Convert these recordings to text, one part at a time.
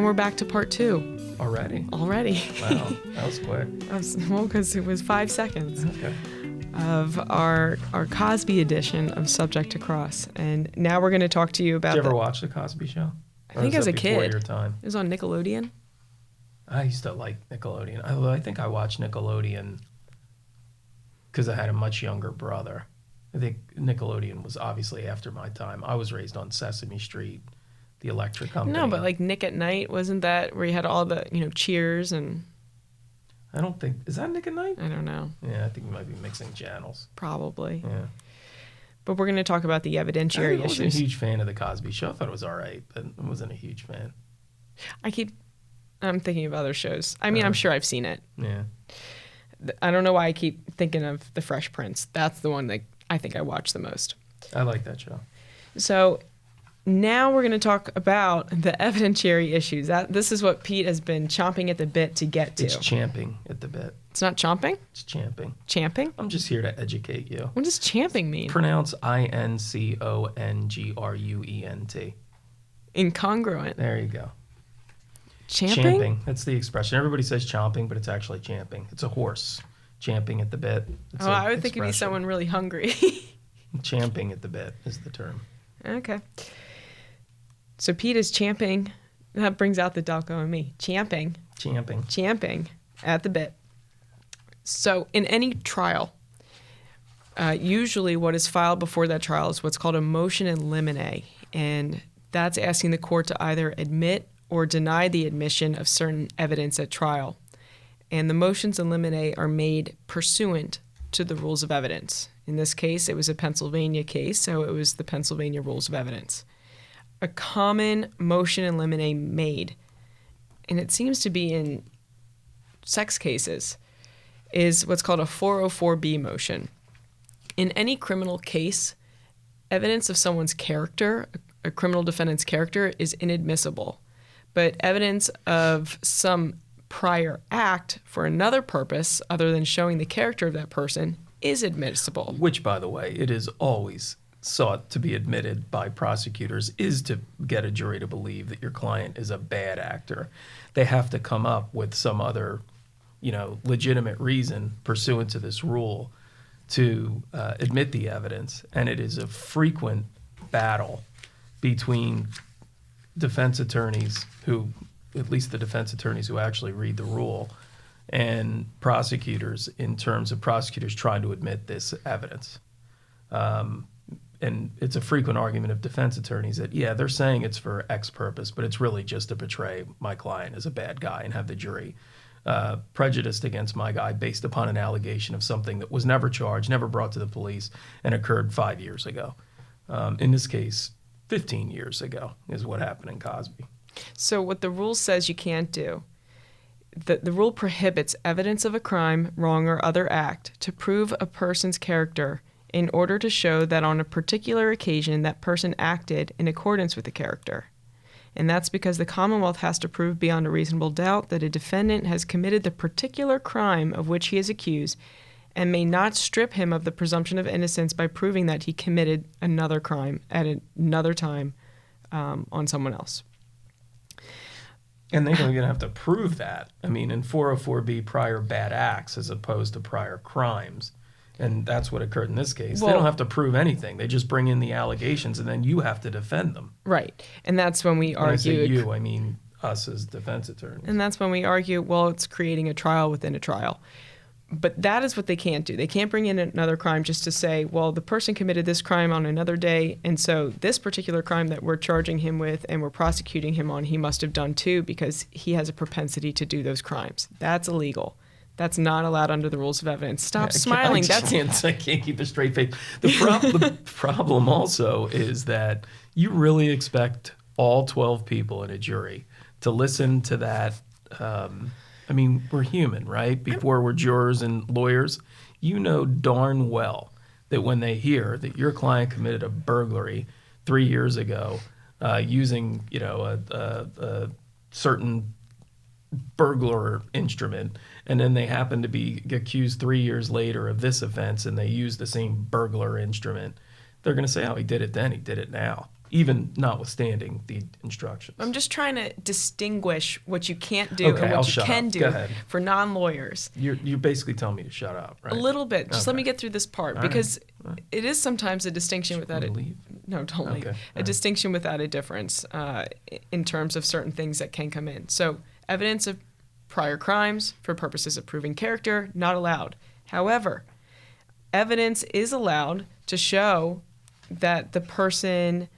And we're back to part 2. Already? Already. Wow, that was quick. Well, because it was 5 seconds. Okay. Of our Cosby edition of Subject to Cross. And now we're going to talk to you about... Did you ever watch The Cosby Show? I think as a kid. Before your time? It was on Nickelodeon. I used to like Nickelodeon. I think I watched Nickelodeon because I had a much younger brother. I think Nickelodeon was obviously after my time. I was raised on Sesame Street, the Electric Company. No, but like Nick at Night, wasn't that where you had all the, Cheers and... I don't think... Is that Nick at Night? I don't know. Yeah, I think you might be mixing channels. Probably. Yeah. But we're going to talk about the evidentiary issues. I wasn't a huge fan of The Cosby Show. I thought it was all right, but I wasn't a huge fan. I'm thinking of other shows. I mean, I'm sure I've seen it. Yeah. I don't know why I keep thinking of The Fresh Prince. That's the one that I think I watch the most. I like that show. So now we're going to talk about the evidentiary issues. This is what Pete has been chomping at the bit to get to. It's champing at the bit. It's not chomping? It's champing. Champing? I'm just here to educate you. What does champing mean? Pronounce INCONGRUENT. Incongruent. There you go. Champing? Champing. That's the expression. Everybody says chomping, but it's actually champing. It's a horse champing at the bit. It's I would think it'd be someone really hungry. Champing at the bit is the term. Okay. So Pete is champing. That brings out the Delco in me. Champing at the bit. So in any trial, usually what is filed before that trial is what's called a motion in limine. And that's asking the court to either admit or deny the admission of certain evidence at trial. And the motions in limine are made pursuant to the rules of evidence. In this case, it was a Pennsylvania case, so it was the Pennsylvania rules of evidence. A common motion in limine made, and it seems to be in sex cases, is what's called a 404B motion. In any criminal case, evidence of someone's character, a criminal defendant's character, is inadmissible. But evidence of some prior act for another purpose other than showing the character of that person is admissible. Which, by the way, it is always sought to be admitted by prosecutors, is to get a jury to believe that your client is a bad actor. They have to come up with some other, legitimate reason pursuant to this rule to admit the evidence. And it is a frequent battle between defense attorneys at least the defense attorneys who actually read the rule, and prosecutors in terms of prosecutors trying to admit this evidence. And it's a frequent argument of defense attorneys that, they're saying it's for X purpose, but it's really just to portray my client as a bad guy and have the jury prejudiced against my guy based upon an allegation of something that was never charged, never brought to the police, and occurred 5 years ago. In this case, 15 years ago is what happened in Cosby. So what the rule says you can't do, the rule prohibits evidence of a crime, wrong, or other act to prove a person's character in order to show that on a particular occasion that person acted in accordance with the character. And that's because the Commonwealth has to prove beyond a reasonable doubt that a defendant has committed the particular crime of which he is accused and may not strip him of the presumption of innocence by proving that he committed another crime at another time on someone else. And they don't even have to prove that. I mean, in 404B, prior bad acts as opposed to prior crimes. And that's what occurred in this case. They don't have to prove anything. They just bring in the allegations, and then you have to defend them. Right. And that's when we argue... When I say you, I mean us as defense attorneys. And that's when we argue, well, it's creating a trial within a trial. But that is what they can't do. They can't bring in another crime just to say, well, the person committed this crime on another day, and so this particular crime that we're charging him with and we're prosecuting him on, he must have done too because he has a propensity to do those crimes. That's illegal. That's not allowed under the rules of evidence. Stop smiling. I can't keep a straight face. The problem also is that you really expect all 12 people in a jury to listen to that. I mean, we're human, right? Before we're jurors and lawyers, you know darn well that when they hear that your client committed a burglary 3 years ago using, a certain burglar instrument, and then they happen to be accused 3 years later of this offense and they use the same burglar instrument, they're going to say, oh, he did it then, he did it now. even notwithstanding the instructions. I'm just trying to distinguish what you can't do Okay, and what I'll you shut can up. do Go ahead. for non-lawyers. You're basically telling me to shut up, right? A little bit. Just let Okay. me get through this part, All because right. it is sometimes a distinction without it. Leave? No, don't leave. Okay. A distinction without a difference in terms of certain things that can come in. So evidence of prior crimes for purposes of proving character, not allowed. However, evidence is allowed to show that the person,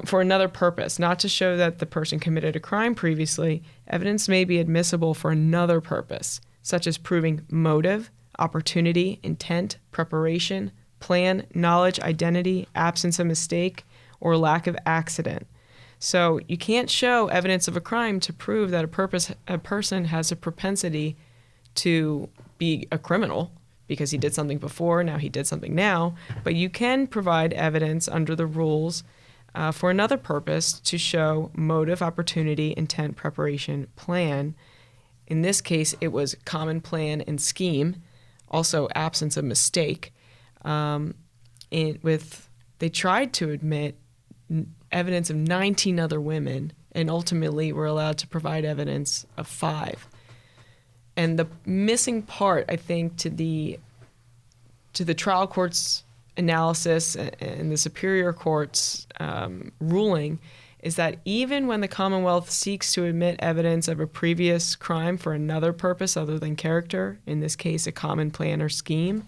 for another purpose, not to show that the person committed a crime previously. Evidence may be admissible for another purpose, such as proving motive, opportunity, intent, preparation, plan, knowledge, identity, absence of mistake, or lack of accident. So you can't show evidence of a crime to prove that a person has a propensity to be a criminal because he did something before, now he did something now. But you can provide evidence under the rules for another purpose to show motive, opportunity, intent, preparation, plan. In this case, it was common plan and scheme, also absence of mistake. They tried to admit evidence of 19 other women, and ultimately were allowed to provide evidence of 5. And the missing part, I think, to the trial court's analysis and the superior court's ruling is that even when the Commonwealth seeks to admit evidence of a previous crime for another purpose other than character, in this case a common plan or scheme,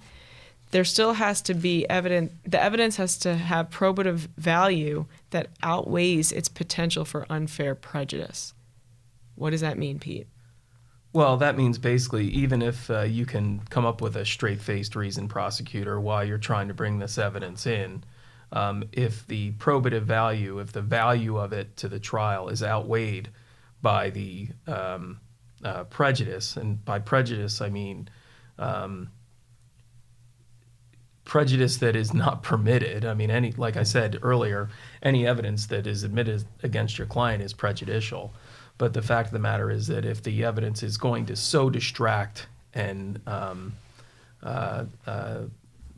there still has to be evidence. The evidence has to have probative value that outweighs its potential for unfair prejudice. What does that mean, Pete? Well, that means basically even if you can come up with a straight-faced reason, prosecutor, why you're trying to bring this evidence in, if the probative value, if the value of it to the trial is outweighed by the prejudice, and by prejudice I mean prejudice that is not permitted. I mean, like I said earlier, any evidence that is admitted against your client is prejudicial. But the fact of the matter is that if the evidence is going to so distract and, I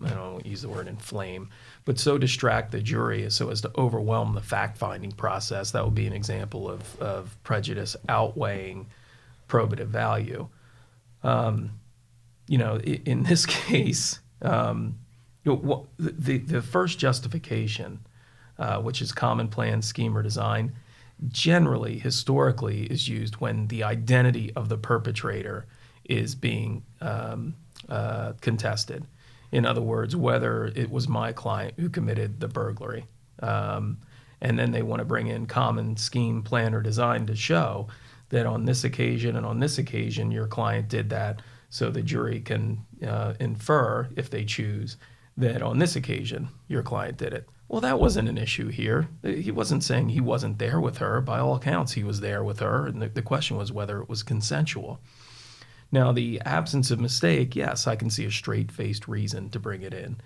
don't use the word inflame, but so distract the jury so as to overwhelm the fact-finding process, that would be an example of prejudice outweighing probative value. In this case, the first justification, which is common plan, scheme, or design, generally, historically, is used when the identity of the perpetrator is being contested. In other words, whether it was my client who committed the burglary. And then they want to bring in common scheme, plan, or design to show that on this occasion and on this occasion, your client did that, so the jury can infer, if they choose, that on this occasion, your client did it. Well, that wasn't an issue here. He wasn't saying he wasn't there with her. By all accounts, he was there with her, and the question was whether it was consensual. Now, the absence of mistake, yes, I can see a straight-faced reason to bring it in.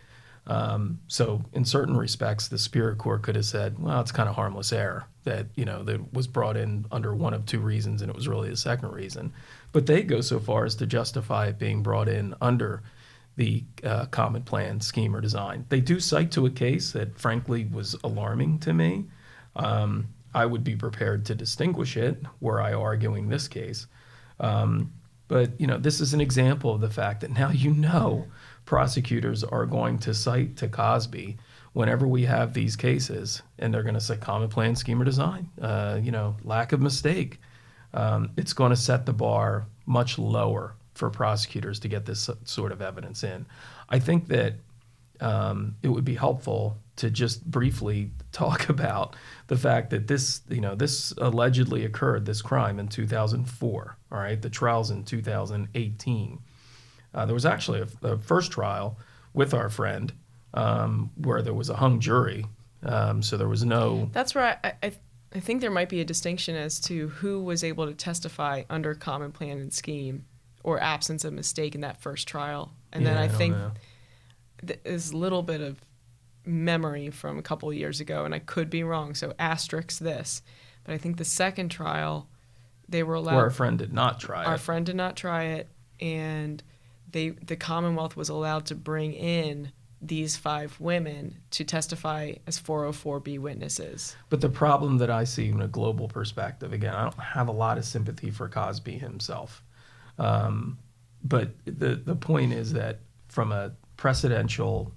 So in certain respects, the Superior Court could have said, well, it's kind of harmless error that was brought in under one of 2 reasons, and it was really the second reason. But they go so far as to justify it being brought in under the common plan, scheme, or design. They do cite to a case that, frankly, was alarming to me. I would be prepared to distinguish it were I arguing this case. But this is an example of the fact that now prosecutors are going to cite to Cosby whenever we have these cases, and they're going to say common plan, scheme, or design, lack of mistake. It's going to set the bar much lower for prosecutors to get this sort of evidence in. I think that it would be helpful to just briefly talk about the fact that this allegedly occurred, this crime, in 2004. All right, the trial's in 2018. There was actually a first trial with our friend where there was a hung jury, so there was no. That's where I think there might be a distinction as to who was able to testify under common plan and scheme or absence of mistake in that first trial. And then I think there's a little bit of memory from a couple of years ago, and I could be wrong, so asterisk this. But I think the second trial, they were allowed. Where our friend did not try it. Our friend did not try it, and the Commonwealth was allowed to bring in these 5 women to testify as 404B witnesses. But the problem that I see in a global perspective, again, I don't have a lot of sympathy for Cosby himself. But the point is that from a precedential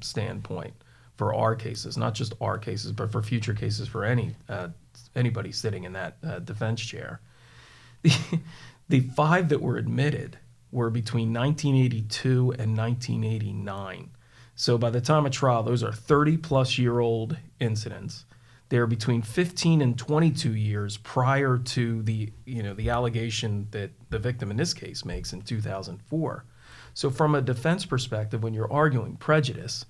standpoint for our cases, not just our cases, but for future cases for anybody sitting in that defense chair, the 5 that were admitted were between 1982 and 1989. So by the time of trial, those are 30-plus-year-old incidents. They're between 15 and 22 years prior to the allegation that the victim in this case makes in 2004. So from a defense perspective, when you're arguing prejudice,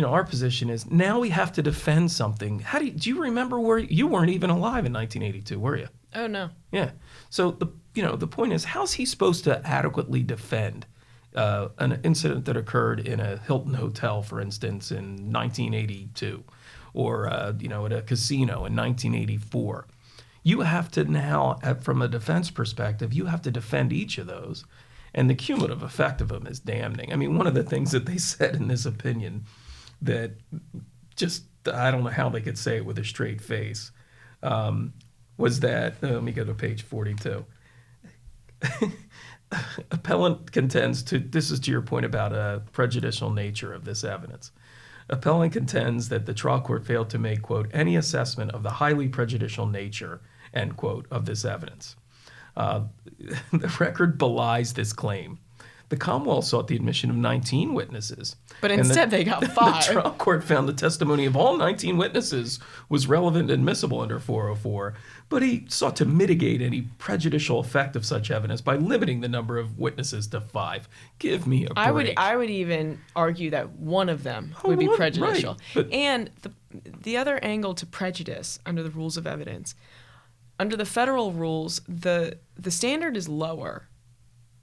our position is now we have to defend something. Do you remember where you weren't even alive in 1982, were you? Oh, no. Yeah. So the point is, how's he supposed to adequately defend an incident that occurred in a Hilton hotel, for instance, in 1982, or at a casino in 1984? You have to now, from a defense perspective, you have to defend each of those, and the cumulative effect of them is damning. I mean, one of the things that they said in this opinion that just I don't know how they could say it with a straight face was that let me go to page 42. Appellant contends this is to your point about a prejudicial nature of this evidence. Appellant contends that the trial court failed to make, quote, any assessment of the highly prejudicial nature, end quote, of this evidence. The record belies this claim. The Commonwealth sought the admission of 19 witnesses. But instead they got 5. The trial court found the testimony of all 19 witnesses was relevant and admissible under 404, but he sought to mitigate any prejudicial effect of such evidence by limiting the number of witnesses to 5. Give me a break. I would even argue that one of them would be prejudicial. Right, and the other angle to prejudice under the rules of evidence, under the federal rules, the standard is lower.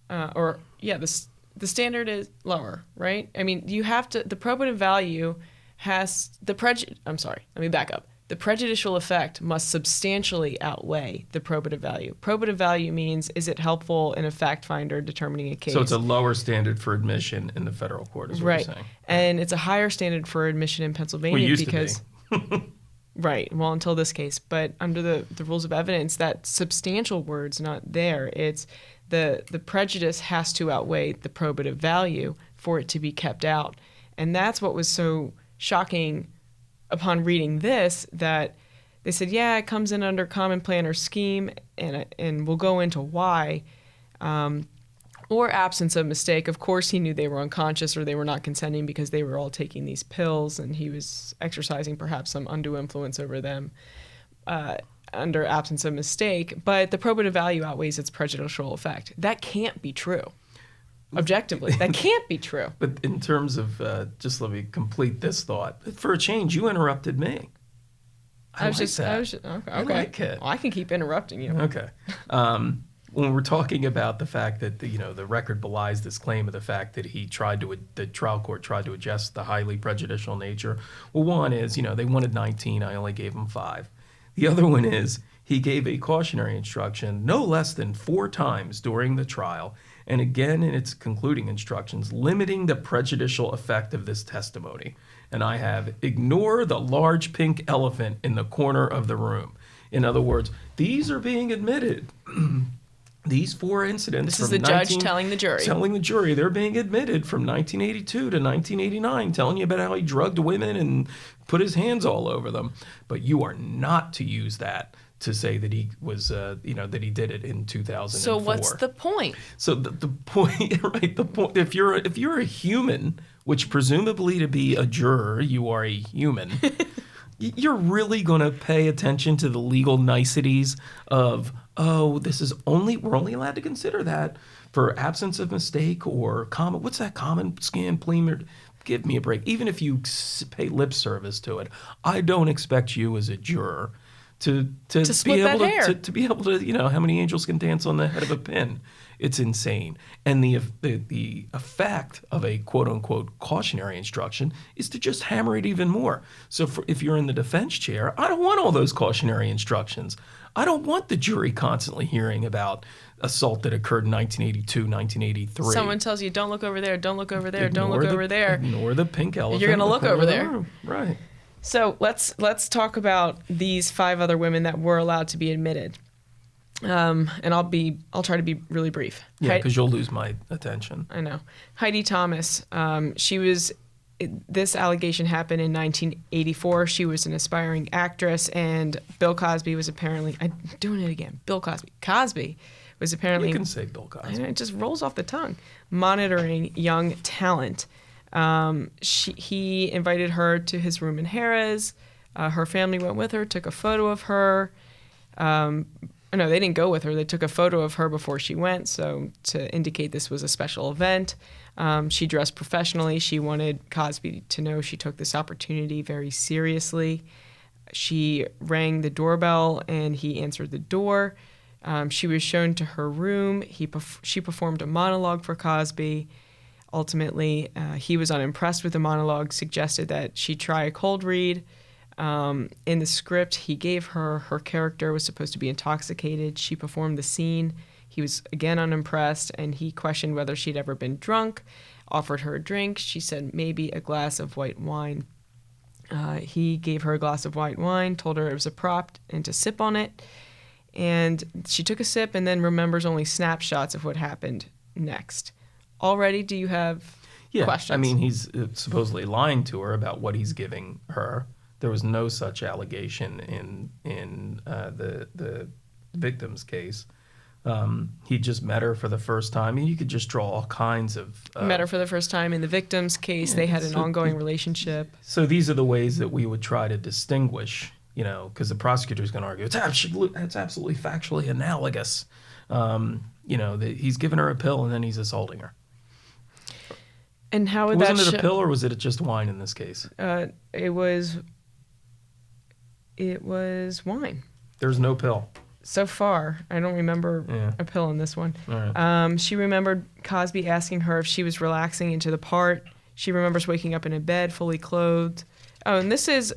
The standard is lower, right? I mean, you have to, the probative value has, let me back up. The prejudicial effect must substantially outweigh the probative value. Probative value means, is it helpful in a fact finder determining a case? So it's a lower standard for admission in the federal court, is what right. you're saying. And it's a higher standard for admission in Pennsylvania used because... to be. Right. Well, until this case. But under the rules of evidence, that substantial word's not there. It's the prejudice has to outweigh the probative value for it to be kept out. And that's what was so shocking upon reading this, that they said, yeah, it comes in under common plan or scheme, and we'll go into why, or absence of mistake. Of course, he knew they were unconscious or they were not consenting because they were all taking these pills and he was exercising perhaps some undue influence over them under absence of mistake. But the probative value outweighs its prejudicial effect. That can't be true. Objectively, that can't be true. But in terms of, just let me complete this thought. For a change, you interrupted me. I like that. Okay. I like it. Well, I can keep interrupting you. Okay. When we're talking about the fact that the record belies this claim of the fact that the trial court tried to adjust the highly prejudicial nature. Well, one is, they wanted 19. I only gave them 5. The other one is he gave a cautionary instruction no less than 4 times during the trial, and again in its concluding instructions, limiting the prejudicial effect of this testimony. And I have ignore the large pink elephant in the corner of the room. In other words, these are being admitted. These 4 incidents. This is the judge telling the jury. Telling the jury they're being admitted from 1982 to 1989, telling you about how he drugged women and put his hands all over them. But you are not to use that to say that he was, that he did it in 2004. So what's the point? So the point, right? The point. If you're a human, which presumably to be a juror, you are a human. You're really going to pay attention to the legal niceties of, we're only allowed to consider that for absence of mistake or what's that common scan plea? Give me a break. Even if you pay lip service to it, I don't expect you as a juror to be able to be able to, how many angels can dance on the head of a pin. It's insane. And the effect of a quote-unquote cautionary instruction is to just hammer it even more. So if you're in the defense chair, I don't want all those cautionary instructions. I don't want the jury constantly hearing about assault that occurred in 1982, 1983. Someone tells you, don't look over there, don't look over there, don't look over there. Ignore the pink elephant. You're going to look over there. Room. Right. So let's talk about these 5 other women that were allowed to be admitted. And I'll try to be really brief. Yeah, because you'll lose my attention. I know. Heidi Thomas, this allegation happened in 1984. She was an aspiring actress, and Bill Cosby was apparently, I'm doing it again, Cosby was apparently... You can say Bill Cosby. It just rolls off the tongue. Monitoring young talent. He invited her to his room in Harrah's. Her family went with her, took a photo of her. No, they didn't go with her. They took a photo of her before she went, so to indicate this was a special event. She dressed professionally. She wanted Cosby to know she took this opportunity very seriously. She rang the doorbell, and he answered the door. She was shown to her room. She performed a monologue for Cosby. Ultimately, he was unimpressed with the monologue, suggested that she try a cold read. In the script he gave her, her character was supposed to be intoxicated. She performed the scene. He was again unimpressed, and he questioned whether she'd ever been drunk, offered her a drink. She said maybe a glass of white wine. He gave her a glass of white wine, told her it was a prop and to sip on it. And she took a sip and then remembers only snapshots of what happened next. Already, do you have questions? I mean, he's supposedly lying to her about what he's giving her. There was no such allegation in the victim's case. He just met her for the first time. I mean, you could just draw all kinds of... met her for the first time. In the victim's case, they had an ongoing relationship. So these are the ways that we would try to distinguish, because the prosecutor's going to argue, it's absolutely factually analogous. That he's given her a pill and then he's assaulting her. And how would that... Wasn't it a pill or was it just wine in this case? It was wine. There's no pill. So far, I don't remember a pill in this one. All right. She remembered Cosby asking her if she was relaxing into the part. She remembers waking up in a bed, fully clothed. Oh, and this is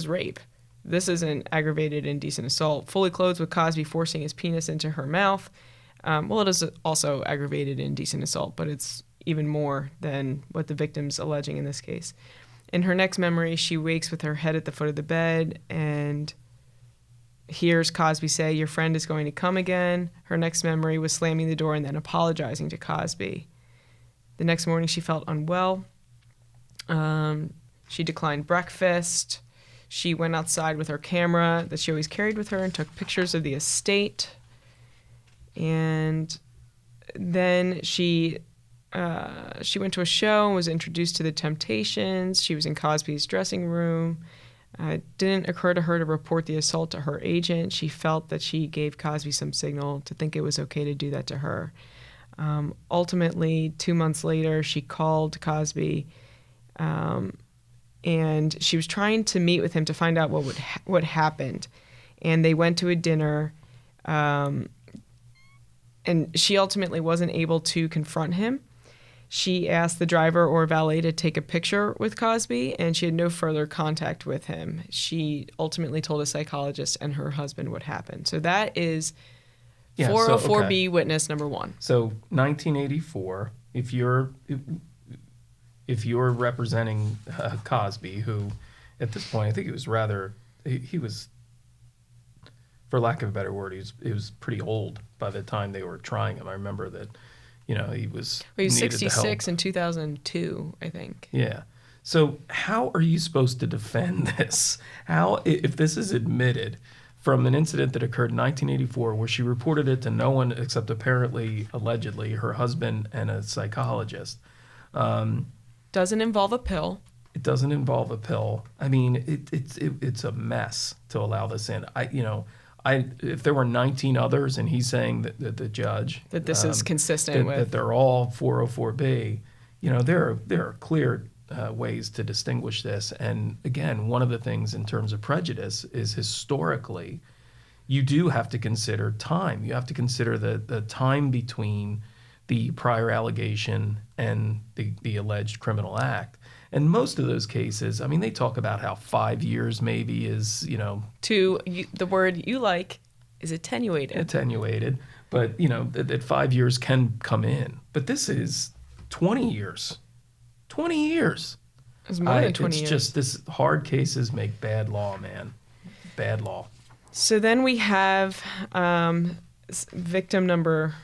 rape. This isn't aggravated indecent assault. Fully clothed with Cosby forcing his penis into her mouth. It is also aggravated indecent assault, but it's even more than what the victim's alleging in this case. In her next memory, she wakes with her head at the foot of the bed and hears Cosby say, "Your friend is going to come again." Her next memory was slamming the door and then apologizing to Cosby. The next morning, she felt unwell. She declined breakfast. She went outside with her camera that she always carried with her and took pictures of the estate. And then she went to a show and was introduced to the Temptations. She was in Cosby's dressing room. It didn't occur to her to report the assault to her agent. She felt that she gave Cosby some signal to think it was okay to do that to her. Ultimately, 2 months later, she called Cosby, and she was trying to meet with him to find out what happened. And they went to a dinner, and she ultimately wasn't able to confront him. She asked the driver or valet to take a picture with Cosby, and she had no further contact with him. She ultimately told a psychologist and her husband what happened. So that is 404B witness number 1. So 1984, if you're representing Cosby, who at this point I think he was, for lack of a better word, he was pretty old by the time they were trying him. I remember that. He was 66 in 2002, I think. Yeah. So how are you supposed to defend this? How, if this is admitted from an incident that occurred in 1984 where she reported it to no one except allegedly, her husband and a psychologist. Doesn't involve a pill. It doesn't involve a pill. I mean, it's a mess to allow this in. If there were 19 others and he's saying that the judge... That this is consistent with... That they're all 404B, there are clear ways to distinguish this. And again, one of the things in terms of prejudice is historically, you do have to consider time. You have to consider the time between the prior allegation and the alleged criminal act. And most of those cases, I mean, they talk about how 5 years maybe is, To the word you like, is attenuated. Attenuated. But, that 5 years can come in. But this is 20 years. 20 years. It's more than 20 years. It's just this hard cases make bad law, man. Bad law. So then we have victim number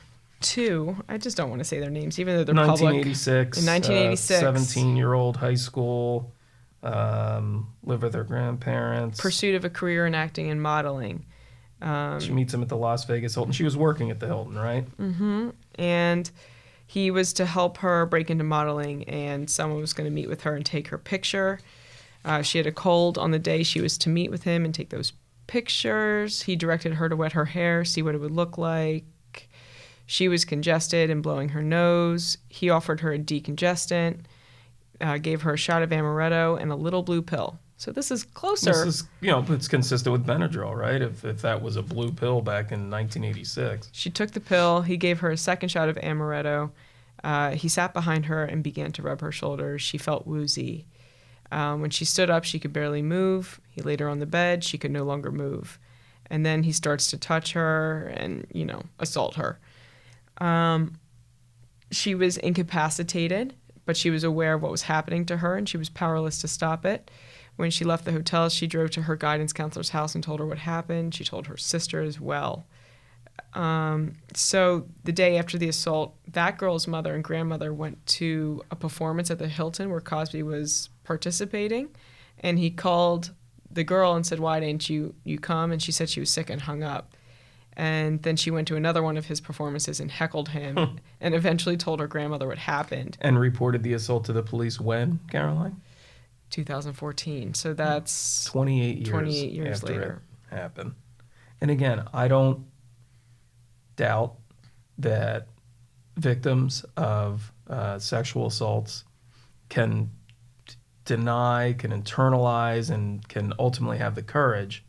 2. I just don't want to say their names, even though they're 1986, public. In 1986. 17-year-old high school, live with her grandparents. Pursuit of a career in acting and modeling. She meets him at the Las Vegas Hilton. She was working at the Hilton, right? Mm-hmm. And he was to help her break into modeling, and someone was going to meet with her and take her picture. She had a cold on the day she was to meet with him and take those pictures. He directed her to wet her hair, see what it would look like. She was congested and blowing her nose. He offered her a decongestant, gave her a shot of amaretto and a little blue pill. So this is closer. This is, it's consistent with Benadryl, right? If that was a blue pill back in 1986. She took the pill. He gave her a second shot of amaretto. He sat behind her and began to rub her shoulders. She felt woozy. When she stood up, she could barely move. He laid her on the bed. She could no longer move. And then he starts to touch her and, assault her. She was incapacitated, but she was aware of what was happening to her, and she was powerless to stop it. When she left the hotel, she drove to her guidance counselor's house and told her what happened. She told her sister as well. So the day after the assault, that girl's mother and grandmother went to a performance at the Hilton where Cosby was participating, and he called the girl and said, "Why didn't you come?" And she said she was sick and hung up. And then she went to another one of his performances and heckled him and eventually told her grandmother what happened. And reported the assault to the police when, Caroline? 2014. So that's 28 years later. It happened. And again, I don't doubt that victims of sexual assaults can deny, can internalize, and can ultimately have the courage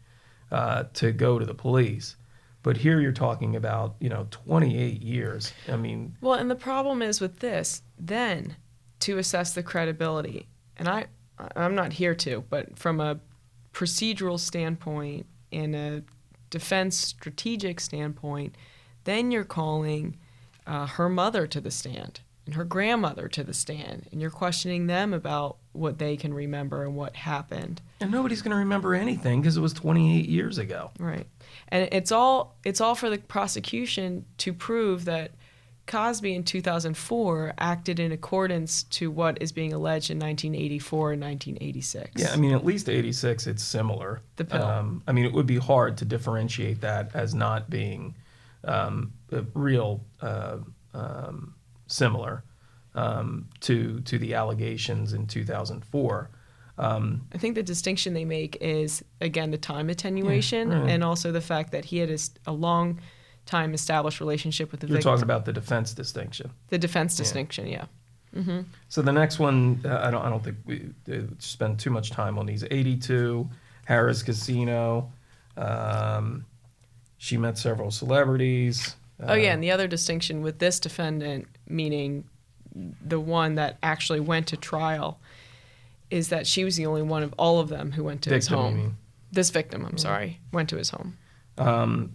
to go to the police. But here you're talking about, 28 years. I mean... Well, and the problem is with this, then, to assess the credibility, and I'm not here to, but from a procedural standpoint and a defense strategic standpoint, then you're calling her mother to the stand and her grandmother to the stand, and you're questioning them about what they can remember and what happened. And nobody's going to remember anything because it was 28 years ago. Right. And it's all for the prosecution to prove that Cosby in 2004 acted in accordance to what is being alleged in 1984 and 1986. Yeah, I mean, at least 86, it's similar. The pill. It would be hard to differentiate that as not being real similar to the allegations in 2004. I think the distinction they make is, again, the time attenuation and also the fact that he had a long time established relationship with the victim. You're talking about the defense distinction. The defense distinction, yeah. Mm-hmm. So the next one, I don't think we spend too much time on these. 82, Harrah's Casino. She met several celebrities. And the other distinction with this defendant, meaning the one that actually went to trial, is that she was the only one of all of them who went to his home. You mean? This victim, went to his home.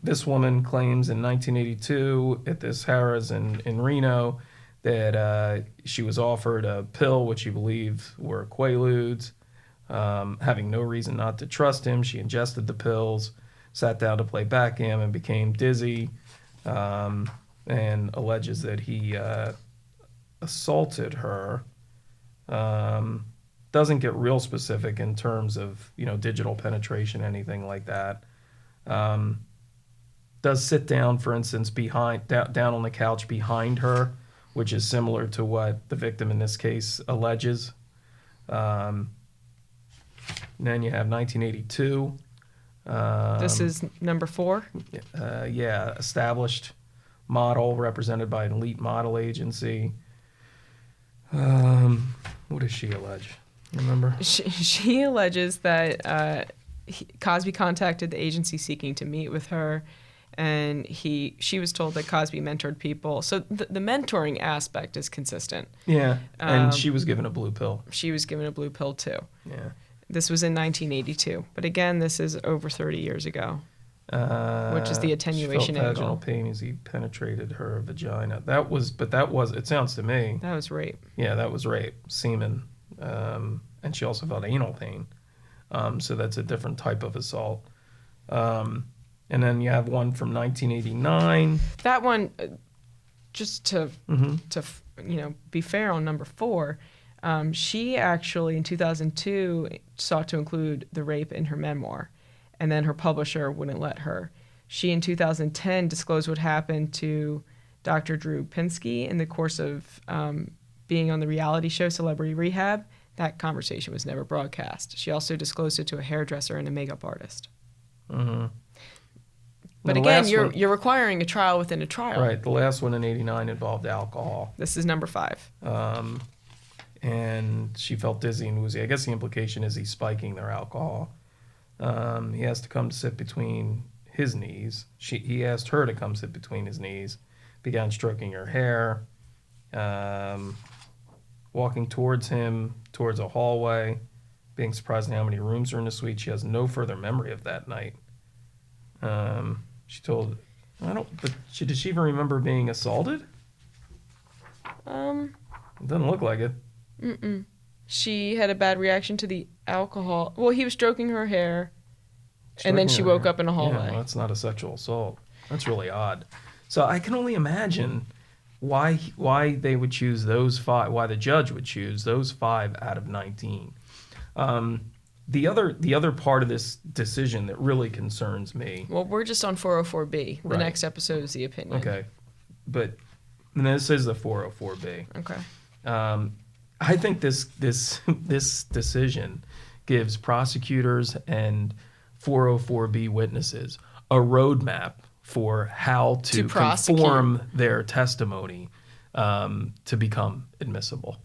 This woman claims in 1982 at this Harrah's in Reno that she was offered a pill which she believed were Quaaludes. Having no reason not to trust him, she ingested the pills, sat down to play backgammon, and became dizzy, and alleges that he assaulted her. Doesn't get real specific in terms of digital penetration, anything like that. Does sit down, for instance, down on the couch behind her, which is similar to what the victim in this case alleges. And then you have 1982. This is number 4? Established model represented by an elite model agency. What does she allege? Remember? She alleges that Cosby contacted the agency seeking to meet with her, and she was told that Cosby mentored people. So the mentoring aspect is consistent. Yeah, and she was given a blue pill. She was given a blue pill too. Yeah. This was in 1982, but again, this is over 30 years ago. which is the attenuation she felt vaginal angle. pain as he penetrated her vagina. It sounds to me. That was rape. Yeah, that was rape, semen. And she also felt anal pain. So that's a different type of assault. And then you have one from 1989. That one, just to be fair on number 4, she actually in 2002 sought to include the rape in her memoir, and then her publisher wouldn't let her. She in 2010 disclosed what happened to Dr. Drew Pinsky in the course of being on the reality show Celebrity Rehab. That conversation was never broadcast. She also disclosed it to a hairdresser and a makeup artist. Mm-hmm. But again, you're requiring a trial within a trial. Right. The last one in 89 involved alcohol. This is number 5. And she felt dizzy and woozy. I guess the implication is he's spiking their alcohol. He has to come to sit between his knees. He asked her to come sit between his knees, began stroking her hair, walking towards him, towards a hallway, being surprised at how many rooms are in the suite. She has no further memory of that night. She told, did she even remember being assaulted? It doesn't look like it. Mm-mm. She had a bad reaction to the alcohol. Well, he was stroking her hair, and then she woke up in a hallway. Yeah, well, that's not a sexual assault. That's really odd. So I can only imagine why they would choose those 5, why the judge would choose those 5 out of 19. The other part of this decision that really concerns me. Well, we're just on 404B. The Right. next episode is the opinion. Okay, but this is the 404B. Okay. I think this decision gives prosecutors and 404B witnesses a roadmap for how to conform their testimony to become admissible.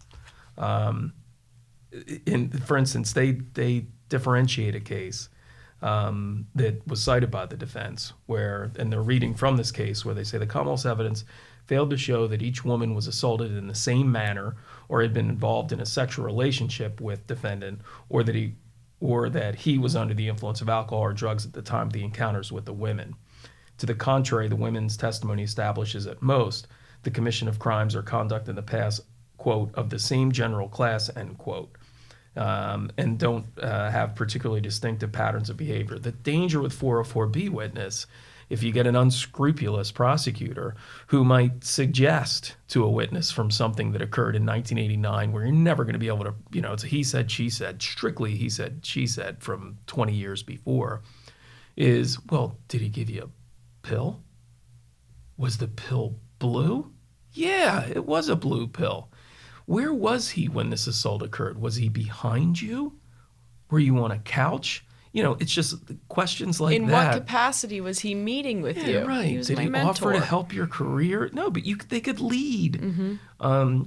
For instance, they differentiate a case that was cited by the defense, and they're reading from this case where they say the Commonwealth's evidence failed to show that each woman was assaulted in the same manner or had been involved in a sexual relationship with defendant, or that he was under the influence of alcohol or drugs at the time of the encounters with the women. To the contrary, the women's testimony establishes at most the commission of crimes or conduct in the past, quote, of the same general class, end quote, and don't have particularly distinctive patterns of behavior. The danger with 404B witness, if you get an unscrupulous prosecutor who might suggest to a witness from something that occurred in 1989 where you're never going to be able to, it's a he said, she said, strictly he said, she said from 20 years before, is, well, did he give you a pill? Was the pill blue? Yeah, it was a blue pill. Where was he when this assault occurred? Was he behind you? Were you on a couch? It's just questions like that. In what capacity was he meeting with you? Right. He was Did my he mentor. offer to help your career? No, but they could lead. Mm-hmm.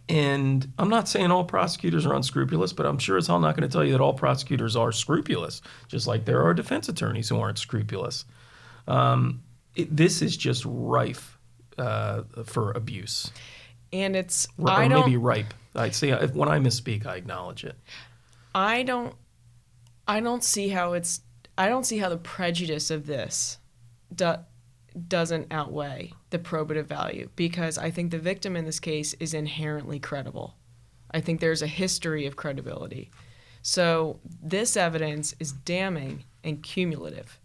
And I'm not saying all prosecutors are unscrupulous, but I'm sure as hell not going to tell you that all prosecutors are scrupulous, just like there are defense attorneys who aren't scrupulous. This is just rife for abuse. And it's maybe ripe. I'd say when I misspeak, I acknowledge it. I don't see how the prejudice of this doesn't outweigh the probative value, because I think the victim in this case is inherently credible. I think there's a history of credibility. So this evidence is damning and cumulative.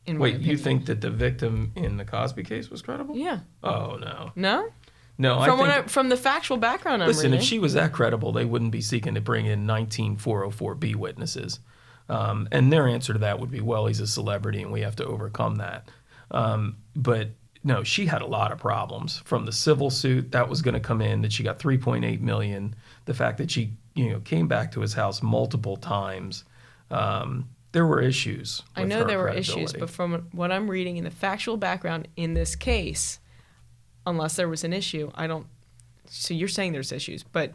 Wait, you think that the victim in the Cosby case was credible? Yeah. Oh, no. No? No, from the factual background I'm reading. Listen, if she was that credible, they wouldn't be seeking to bring in 19 404B witnesses. And their answer to that would be, well, he's a celebrity and we have to overcome that. But no, she had a lot of problems. From the civil suit that was going to come in, that she got $3.8 million, the fact that she came back to his house multiple times. There were issues with I know her there were credibility. issues, but from what I'm reading in the factual background in this case, unless there was an issue, so you're saying there's issues, but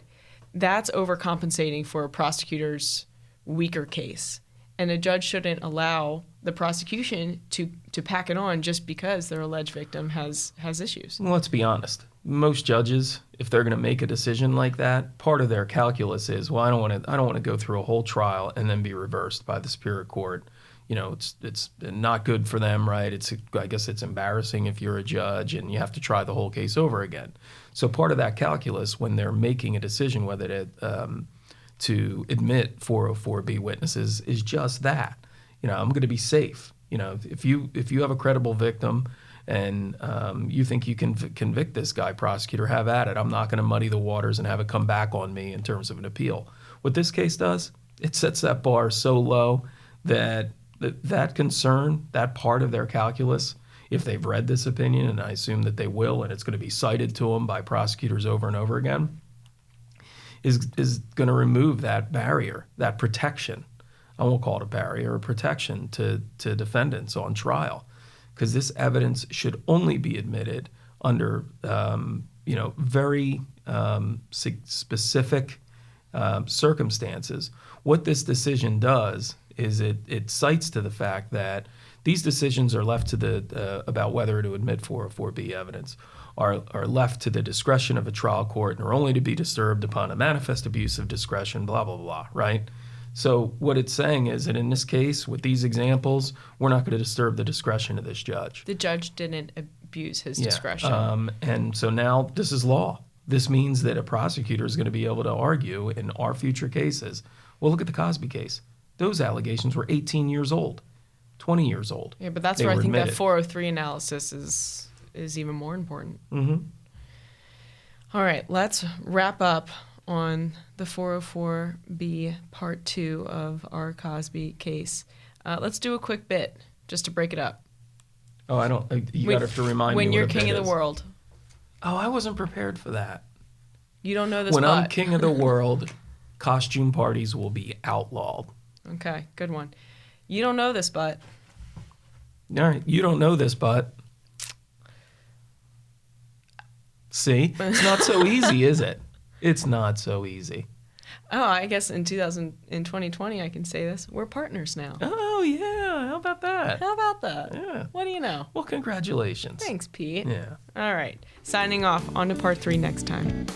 that's overcompensating for a prosecutor's weaker case. And a judge shouldn't allow the prosecution to pack it on just because their alleged victim has issues. Well, let's be honest. Most judges, if they're going to make a decision like that, part of their calculus is, well, I don't want to go through a whole trial and then be reversed by the Superior Court, it's not good for them, right? I guess it's embarrassing if you're a judge and you have to try the whole case over again. So part of that calculus when they're making a decision whether to admit 404B witnesses is just that. I'm going to be safe. If you have a credible victim and you think you can convict this guy, prosecutor, have at it. I'm not going to muddy the waters and have it come back on me in terms of an appeal. What this case does, it sets that bar so low that that concern, that part of their calculus, if they've read this opinion, and I assume that they will, and it's going to be cited to them by prosecutors over and over again, is going to remove that barrier, that protection. I won't call it a barrier, a protection to defendants on trial, because this evidence should only be admitted under very specific circumstances. What this decision does is it cites to the fact that these decisions are left to about whether to admit 404B evidence are left to the discretion of a trial court and are only to be disturbed upon a manifest abuse of discretion, blah, blah, blah, right? So what it's saying is that in this case, with these examples, we're not going to disturb the discretion of this judge. The judge didn't abuse his discretion. And so now this is law. This means that a prosecutor is going to be able to argue in our future cases. Well, look at the Cosby case. Those allegations were 18 years old, 20 years old. Yeah, but that's where I think that 403 analysis is even more important. Mm-hmm. All right, let's wrap up on the 404B part 2 of our Cosby case. Let's do a quick bit just to break it up. Oh, I don't. You got to have to remind me. When you're king of the world. Oh, I wasn't prepared for that. You don't know this. When I'm king of the world, costume parties will be outlawed. Okay, good one. You don't know this, but. All right, you don't know this, but. See, it's not so easy, is it? It's not so easy. Oh, I guess in 2020, I can say this. We're partners now. Oh, yeah. How about that? How about that? Yeah. What do you know? Well, congratulations. Thanks, Pete. Yeah. All right. Signing off. On to part 3 next time.